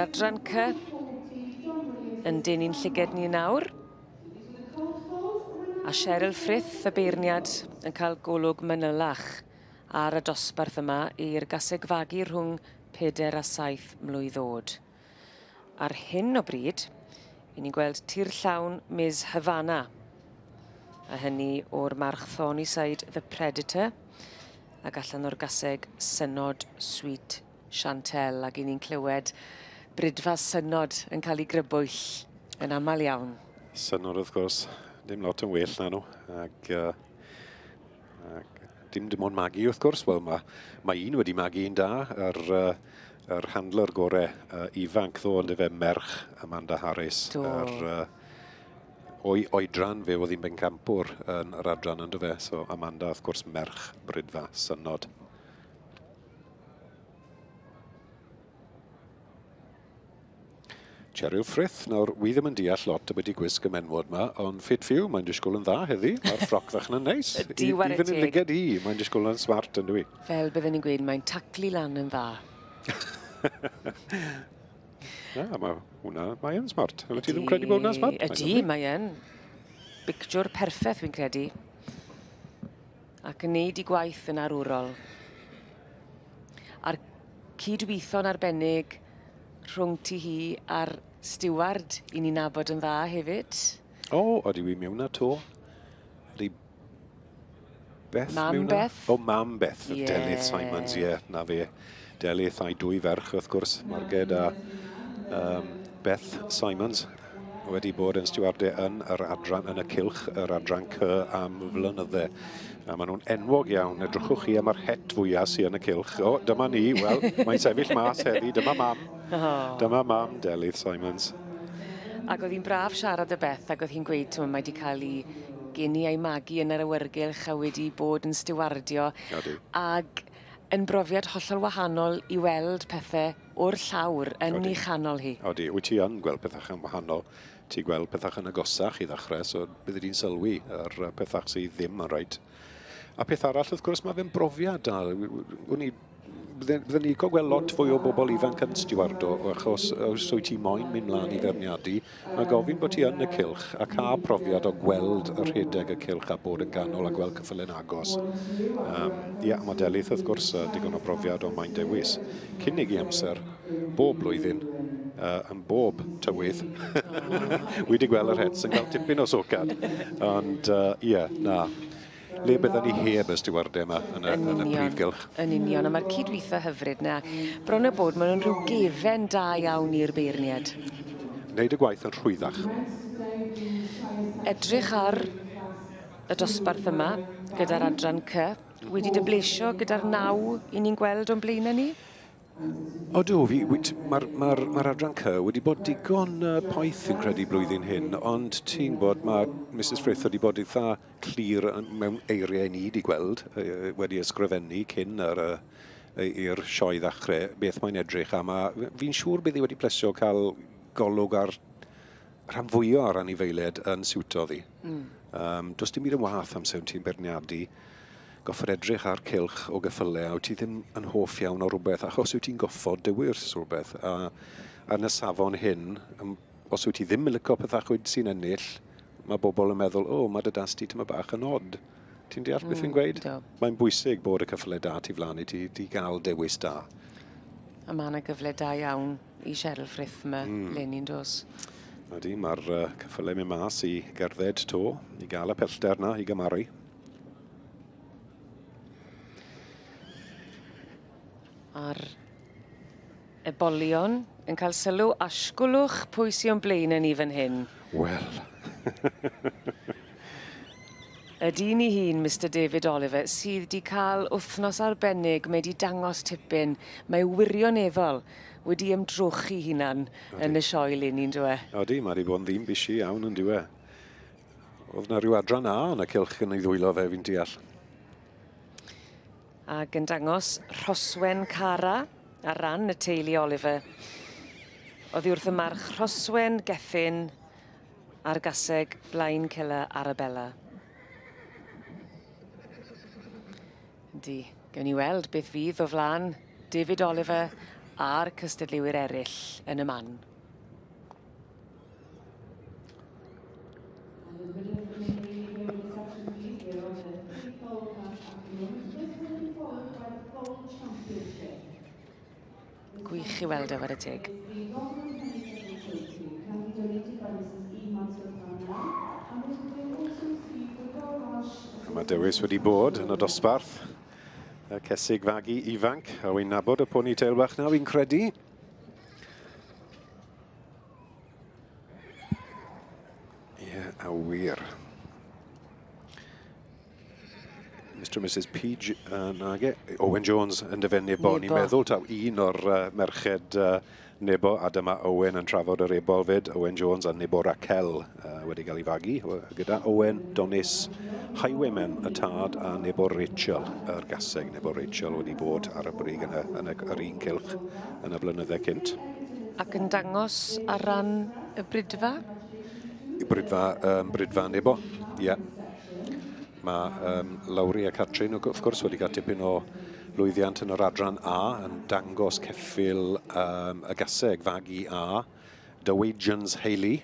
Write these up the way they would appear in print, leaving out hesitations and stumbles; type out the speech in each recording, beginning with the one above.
adran C yn denu'n llyged ni nawr. A Cheryl Frith, y beirniad, yn cael golwg manylach ar y dosbarth yma i'r gasegfagu rhwng 4 a 7 mlwydd oed. Ar hyn o bryd, i ni'n gweld tir llawn Ms Havana, a hynny o'r march Ponies The Predator, ac allan o'r gaseg synod Sweet Chantel, ac i ni'n clywed brydfa synod yn cael ei grybwyll yn aml iawn. Synod wrth gwrs, dim lot yn well na nhw, ac dim ond magu wrth gwrs. Wel, mae un wedi magu un da, yr handler gorau ifanc ddo ond efe merch Amanda Harris. Oedran fe oedd hi'n bencampwr yn yr adran ynddo fe, so Amanda wrth gwrs merch brydfa synod. Cheryl Frith, nawr, wi ddim yn deall lot wedi gwisg y menwod yma, ond ffit ffiw, mae'n disgwyl yn dda heddi. Mae'r ffroc ddech yn neis. Even yn liged i, mae'n disgwyl yn smart yn dwi. Fel byddwn ni'n gweud, mae'n taclu lan yn dda. Mae'n smart. Ydy ti ddim credu bod hwnna'n smart? Ydy, mae'n. Bictiwr perffaith fi'n credu. Ac yn neud I gwaith yn arwrol. A'r cydweithio'n arbennig rhwng ti hi a'r steward I ni'n nabod yn dda hefyd. Ydy wi mewn a to? Ydy Beth Mam mewn Beth? Mam Beth. Delydd Simons, na fe. Delydd a'i 2 ferch wrth gwrs. Marged a Beth Simons wedi bod yn stewardau yn yr adran, yn y cylch, yr adran C am flynydde. A maen nhw'n enwog iawn. Edrychwch chi am yr het fwyaf sy'n yn y cylch. Dyma ni, wel, mae'n sefyll mas heddi. Dyma mam. Dyma mam, Delydd Simons. Ac oedd hi'n braf siarad y Beth, ac oedd hi'n gweud, mae wedi cael ei geni a'i magu yn yr awyrgylch a wedi bod yn stewardio. Ac yn brofiad hollol wahanol I weld pethau o'r llawr yn ei chanol hi. Odi, wyt ti yn gweld pethau yn wahanol. Ti gweld pethau yn agosach I ddechrau, so bydd di'n sylwi yr pethau sydd ddim yn rhaid. A peth arall, wrth gwrs, mae fe'n brofiad da. Byddwn ni gweld lot fwy o bobl ifanc yn stewardo, achos os wyt ti moyn mynd mlaen I ferniadu, mae gofyn bod ti yn y cylch a cael profiad o gweld yr rhedeg y cylch a bod yn ganol a gweld cyffylen agos. Mae Delydd wrth gwrs digon o brofiad o maen dewis. Cynnig I amser, bob blwyddyn, yn bob tywydd. Wedi gweld yr het sy'n cael tipyn o socad. Ond, na. Le byddwn ni heb y stewardau yma yn y prifgylch. Yn union, a mae'r cydweithio hyfryd na. Bron y bod, maen nhw'n rhyw gefen da iawn i'r beirniad. Wneud y gwaith yn rhwyddach. Edrych ar y dosbarth yma, gyda'r adran C, wedi dybleisio gyda'r 9 I ni'n gweld o'n blaenau ni? Mae'r adran C wedi bod digon poeth yn credu blwyddyn hyn, ond ti'n bod mae Mrs Frith wedi bod eitha clir mewn eiriau ni wedi gweld, wedi ysgrifennu cyn i'r sioe ddechrau, beth mae'n edrych am. Fi'n siŵr bydd wedi plesio cael golwg ar rhan fwyaf ar anifeiliaid yn siwto ddi. Does dim byd yn wath am sef ti'n berniadu. Goffod edrych ar cylch o geffylau, a wyt ti ddim yn hoff iawn o rhywbeth, achos wyt ti'n goffod dywys rhywbeth. A yn y safon hyn, os wyt ti ddim yn licio pethau chwyd sy'n ennill, mae bobl yn meddwl, mae dy dasti tyma bach yn od. Ti'n deall beth fi'n gweud? Mae'n bwysig bod y cyffylau da ti flaen I ti gael dewis da. A mae yna gyfle da iawn I Cheryl Frith yma, Lenny'n dos. Ydy, mae'r cyffylau mynd mas I gerdded to, I gael y pellter na, I gymaru. A'r ebolion yn cael sylw asgwlwch pwy sy'n blaen ni fan hyn. Wel. Ydy ni hun, Mr David Oliver, sydd wedi cael wythnos arbennig, mae wedi dangos tipyn, mae wirioneddol wedi ymdrochi hunan yn y sioe Lenny'n dwe. Odi, mae wedi bod yn ddim bisi iawn yn diwe. Oedd na rhyw adran A yn y cylch yn ei ddwylo fe fi'n deall. Ac yn dangos Rhoswen Cara ar ran y teulu Oliver. Oddi wrth y march Rhoswen Gethin a'r gaseg Blaen Cilla Arabella. Ydy, gawn ni weld beth fydd o flan David Oliver a'r cystadleuwyr eraill yn y man. Gwych i weld efo'r y teg. Mae dewis wedi bod yn y dosbarth. Y Caseg fagu ifanc, a wy'n nabod y ponytail bach na, wy'n credu. Ie, a wir. Mr and Mrs Page nage. Owen Jones yn dyfennu bo. Ni'n meddwl taw un o'r merched nebo, a dyma Owen yn trafod yr ebol fyd. Owen Jones a nebo Raquel wedi cael ei fagu. Gyda Owen, Donis, Highwaymen y tad a nebo Rachel, yr Caseg. Nebo Rachel wedi bod ar y brig yn yr un cilch yn y blynydde cynt. Ac yn dangos ar ran y brydfa? Brydfa nebo, ie. Yeah. Mae Lawri a Catrin, wrth gwrs, wedi cael tipyn o lwyddiant yn yr adran A yn dangos ceffil y Caseg fagu A, Dowagians Hayley,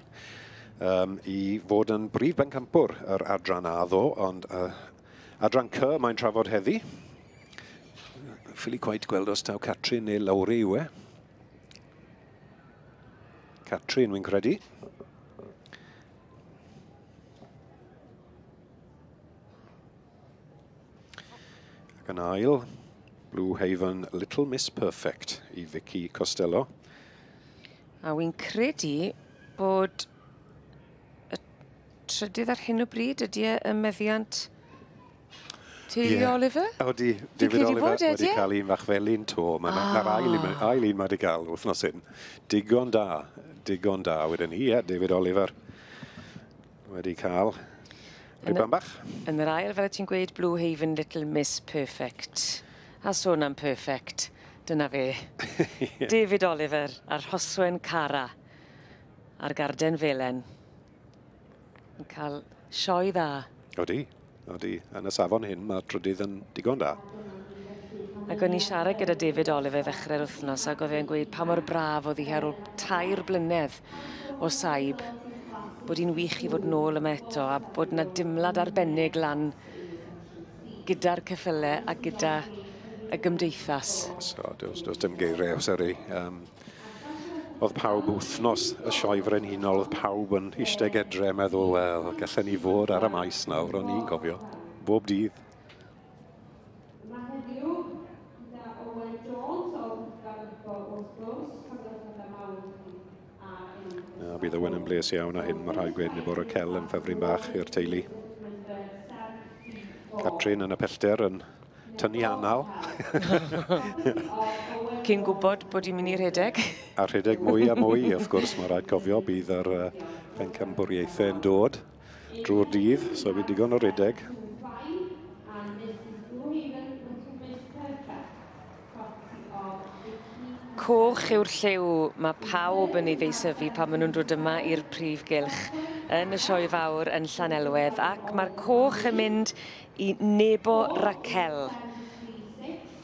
i fod yn brif bencampwr yr adran A ddo, ond adran C mae'n trafod heddi. Ffili cweit gweld os taw Catrin neu Lawri yw e. Catrin, wy'n credu. Ac yn ail, Blue Haven Little Miss Perfect i Vicky Costello. A wy'n credu bod y trydydd ar hyn o bryd ydy y meddiant teulu Oliver? Odi, David Oliver wedi cael un fach felyn to. Mae'r ail un mae wedi cael wythnos hyn. Digon da wedyn ni, David Oliver wedi cael ribban bach. Yn yr ail, fel ti'n gweud, Blue Haven Little Miss Perfect. A sôn am perfect, dyna fe. David Oliver a'r Rhoswen Cara a'r Garden Felen. Yn cael sioe dda. Odi. Yn y safon hyn, mae'r trydydd yn digon da. Ac o'n i siarad gyda David Oliver ddechrau'r wythnos ac oedd e'n gweud pa mor braf oedd hi ar ôl 3 blynedd o saib, bod hi'n wych i fod nôl yma eto a bod yna dimlad arbennig lan gyda'r ceffylau a gyda y gymdeithas. Does dim geiriau os eri. Oedd pawb wythnos y sioe frenhinol, oedd pawb yn eistedd edre meddwl, wel, gallen ni fod ar y maes nawr, o'n i'n cofio, bob dydd. Bydd y wen yn bles iawn a hyn, mae rhaid gweud nebo Raquel yn ffefryn bach i'r teulu. Catrin yn y pellter yn tynnu anal. Cyn gwybod bod hi'n mynd i rhedeg. A rhedeg mwy a mwy, wrth gwrs, mae rhaid cofio bydd yr bencampwriaethau yn dod drwy'r dydd, so bydd digon o rhedeg. Coch yw'r lliw, mae pawb yn ei ddeisyfu pan maen nhw'n dod yma i'r prif gylch yn y sioe fawr yn Llanelwedd, ac mae'r coch yn mynd i nebo Raquel.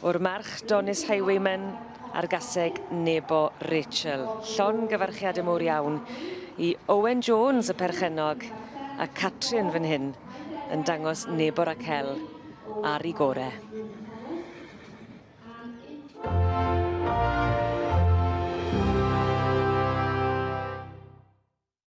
O'r march Donis Highwaymen a'r Caseg nebo Rachel. Llon gyfarchiad y mowr iawn i Owen Jones y perchennog a Catrin fan hyn yn dangos nebo Raquel ar ei gorau.